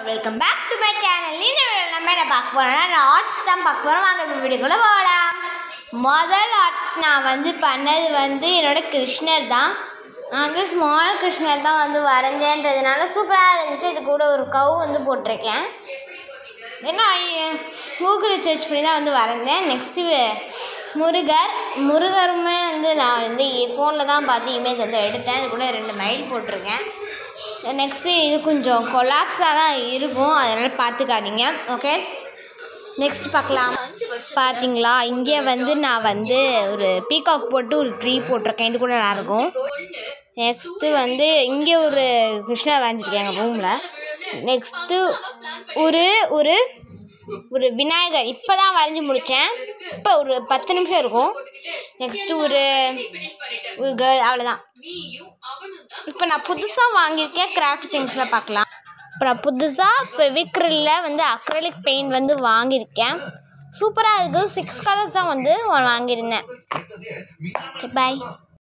Welcome back to my channel. இந்த வீடியோவில் நம்ம என்ன பார்க்க போகிறோம்னா ஆர்ட்ஸ் தான் பார்க்க போகிறோம். வாங்க வீடியோக்குள்ளே போகலாம். முதல் ஆர்ட் நான் பண்ணது என்னோட கிருஷ்ணர் தான். நான் ஸ்மால் கிருஷ்ணர் தான் வரைஞ்சேன்றதுனால சூப்பராக இருந்துச்சு. இது கூட ஒரு கவ் போட்டிருக்கேன். ஏன்னா கூகுளில் சர்ச் பண்ணி தான் வரைஞ்சேன். நெக்ஸ்ட்டு முருகருமே நான் ஃபோனில் தான் பார்த்து இமேஜ் எடுத்தேன். இது கூட 2 மைல் போட்டிருக்கேன். நெக்ஸ்ட்டு இது கொஞ்சம் கொலாப்ஸாக தான் இருக்கும், அதனால் பார்த்துக்காதீங்க. ஓகே, நெக்ஸ்ட் பார்க்கலாம். பார்த்தீங்களா, இங்கே நான் ஒரு பீகாக் போட்டு ஒரு ட்ரீ போட்டிருக்கேன். இது கூட நல்லாயிருக்கும். நெக்ஸ்ட்டு இங்கே ஒரு கிருஷ்ணர் வரைஞ்சிருக்கேன் எங்கள் ரூமில். நெக்ஸ்ட்டு ஒரு ஒரு ஒரு விநாயகர் இப்போ தான் வரைஞ்சி முடித்தேன். இப்போ ஒரு 10 நிமிஷம் இருக்கும். நெக்ஸ்ட்டு ஒரு கேர்ள், அவ்வளோதான். இப்போ நான் புதுசாக வாங்கியிருக்கேன் கிராஃப்ட் திங்ஸில் பார்க்கலாம். இப்போ நான் புதுசாக ஃபெவிக்ரிலில் அக்ரலிக் பெயிண்ட் வாங்கியிருக்கேன். சூப்பராக இருக்குது. 6 கலர்ஸ் தான் வாங்கியிருந்தேன். ஓகே, பாய்.